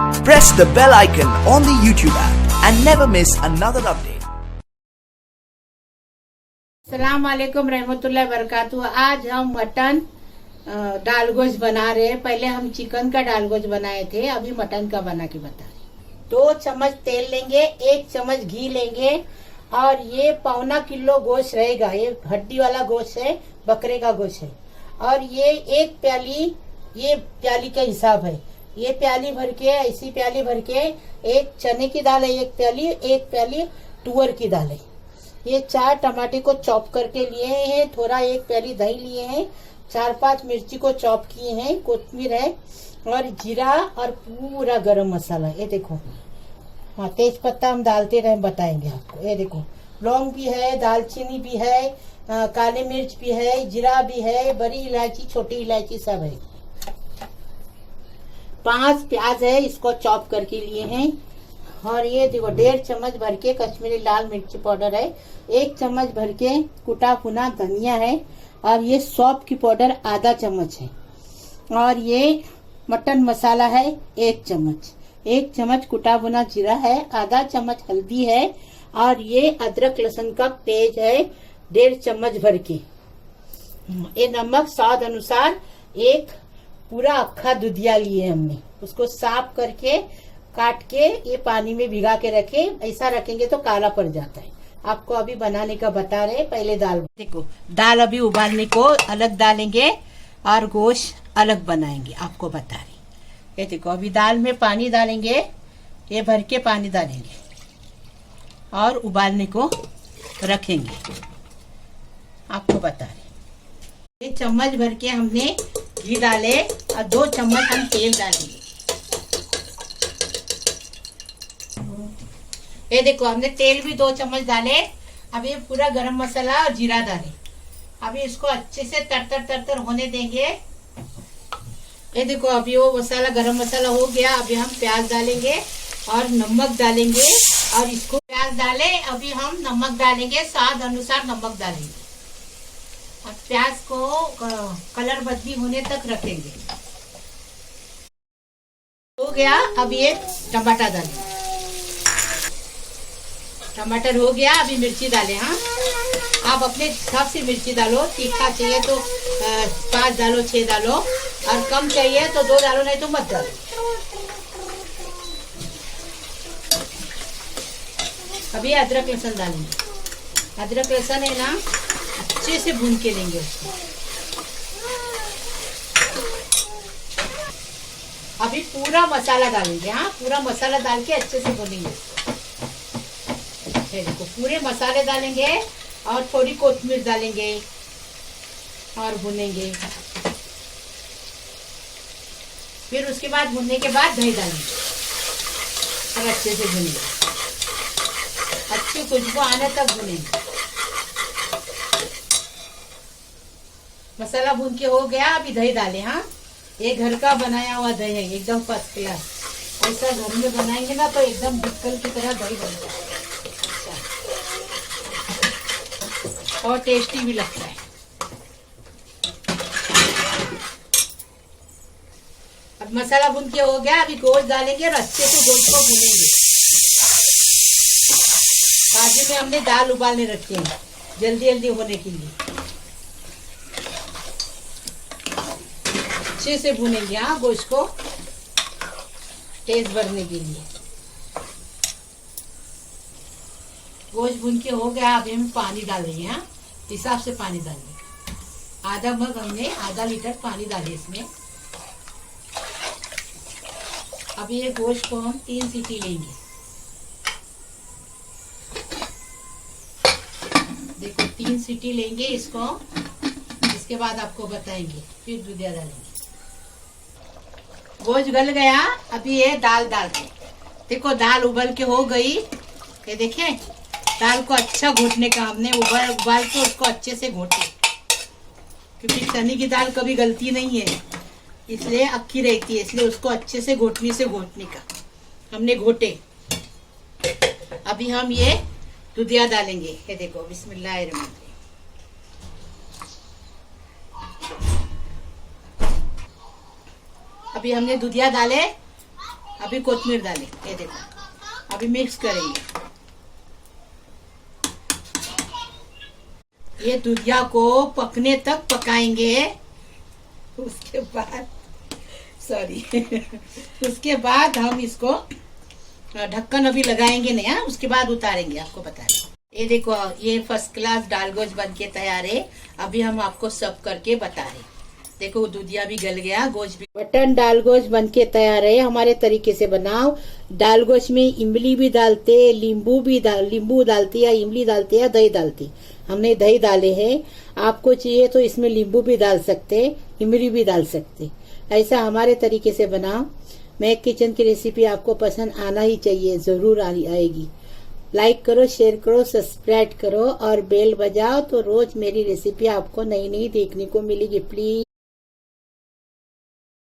Press the bell icon on the YouTube app and never miss another update. अस्सलाम वालेकुम रहमतुल्लाहि बरकातहू। आज हम मटन दाल गोश्त बना रहे हैं। पहले हम चिकन का दाल गोश्त बनाए थे, अभी मटन का बना के बता रहे। 2 चम्मच तेल लेंगे, 1 चम्मच घी लेंगे और ये 1.25 किलो गोश्त रहेगा। ये हड्डी वाला गोश्त है, बकरे का गोश्त है। और ये 1 प्याली, ये प्याली का हिसाब है, ये प्याली भर के, ऐसी प्याली भर के 1 चने की दाल है 1 प्याली, 1 प्याली तुअर की दाल है। ये 4 टमाटे को चॉप करके लिए हैं, थोड़ा 1 प्याली दही लिए हैं, 4-5 मिर्ची को चॉप किए हैं, कोथमीर है और जीरा और पूरा गरम मसाला। ये देखो, हाँ तेज पत्ता हम डालते रहे, बताएंगे आपको। ये देखो लौंग भी है, दालचीनी भी है, काली मिर्च भी है, जीरा भी है, बड़ी इलायची, छोटी इलायची सब है। 5 प्याज है, इसको चॉप करके लिए हैं। और ये देखो 1.5 चम्मच भर के कश्मीरी लाल मिर्ची पाउडर है, 1 चम्मच भर के कुटा भुना धनिया है और ये सौंफ की पाउडर आधा चम्मच है। और ये मटन मसाला है 1 चम्मच, 1 चम्मच कुटा भुना जीरा है, आधा चम्मच हल्दी है और ये अदरक लहसुन का पेस्ट है 1.5 चम्मच भर के। ये नमक स्वाद अनुसार। एक पूरा अक्खा दुधिया लिए हमने, उसको साफ करके काट के ये पानी में भिगा के रखे। ऐसा रखेंगे तो काला पड़ जाता है। आपको अभी बनाने का बता रहे। पहले दाल देखो, दाल अभी उबालने को अलग डालेंगे और गोश्त अलग बनाएंगे, आपको बता रहे। ये देखो अभी दाल में पानी डालेंगे, ये भर के पानी डालेंगे और उबालने को रखेंगे, आपको बता रहे। 1 चम्मच भर के हमने घी डाले और 2 चम्मच हम तेल डालेंगे। ये देखो हमने तेल भी 2 चम्मच डाले। अभी पूरा गरम मसाला और जीरा डाले। अभी इसको अच्छे से तर होने देंगे। ये देखो अभी वो मसाला, गरम मसाला हो गया। अभी हम प्याज डालेंगे और नमक डालेंगे और इसको प्याज डाले। अभी हम नमक डालेंगे, स्वाद अनुसार नमक डालेंगे और प्याज को कलर बदली होने तक रखेंगे। हो गया। अब ये टमाटर डालेंगे। टमाटर हो गया। अभी मिर्ची डाले। हाँ, आप अपने हिसाब से मिर्ची डालो। तीखा चाहिए तो 5 डालो, 6 डालो और कम चाहिए तो 2 डालो, नहीं तो मत डालो। अभी अदरक लहसुन डालेंगे। अदरक लहसुन है ना, अच्छे से भून के लेंगे उसको। अभी पूरा मसाला डालेंगे। हाँ, पूरा मसाला डाल के अच्छे से भूनेंगे। देखो पूरे मसाले डालेंगे और थोड़ी कोथमीर डालेंगे और भुनेंगे। फिर उसके बाद भुनने के बाद दही डालेंगे और अच्छे से भुनेंगे, अच्छी खुशबू आने तक भुनेंगे। मसाला भून के हो गया। अभी दही डालें। हाँ, ये घर का बनाया हुआ दही है, एकदम फर्स्ट क्लास। ऐसा घर में बनाएंगे ना तो एकदम बिल्कुल की तरह दही बनता है और टेस्टी भी लगता है। अब मसाला भून के हो गया। अभी गोश्त डालेंगे और अच्छे से गोश्त को भूनेंगे। बाजू में हमने दाल उबालने रखी है, जल्दी जल्दी होने के लिए। अच्छे से भूनेंगे। हाँ, गोश्त को टेस्ट भरने के लिए। गोश्त भून के हो गया। अभी हम पानी डालेंगे। हाँ, हिसाब से पानी डालेंगे। आधा मग हमने, आधा लीटर पानी डाले इसमें। अभी ये गोश्त को हम 3 सीटी लेंगे। देखो 3 सीटी लेंगे इसको। इसके बाद आपको बताएंगे। फिर दूधिया डालेंगे। गोश्त गल गया। अभी ये दाल डालते। देखो दाल उबल के हो गई। ये देखें, दाल को अच्छा घोटने का हमने उबाल के उसको अच्छे से घोटे, क्योंकि चने की दाल कभी गलती नहीं है, इसलिए अक्की रहती है, इसलिए उसको अच्छे से घोटने का हमने घोटे। अभी हम ये दूधिया डालेंगे। ये देखो, बिस्मिल्लाहिर्रहमानिर्रहीम। अभी हमने दूधिया डाले अभी कोथिमीर डालें, ये देखो अभी मिक्स करेंगे। ये दूधिया को पकने तक पकाएंगे। उसके बाद उसके बाद हम इसको ढक्कन अभी लगाएंगे नहीं, हाँ उसके बाद उतारेंगे, आपको बता रहे। ये देखो ये फर्स्ट क्लास दाल गोश बन के तैयार है। अभी हम आपको सर्व करके बता रहे। देखो दूधिया भी गल गया, गोश भी। मटन दाल गोश बन के तैयार है। हमारे तरीके से बनाओ। दाल गोश में इमली भी डालते, नींबू डालती या इमली डालती या दही डालती। हमने दही डाले हैं। आपको चाहिए तो इसमें नींबू भी डाल सकते, इमली भी डाल सकते। ऐसा हमारे तरीके से बनाओ। मैं किचन की रेसिपी आपको पसंद आना ही चाहिए, जरूर आएगी। लाइक करो, शेयर करो, सब्सक्राइब करो और बेल बजाओ तो रोज मेरी रेसिपी आपको नई नई देखने को मिलेगी। प्लीज।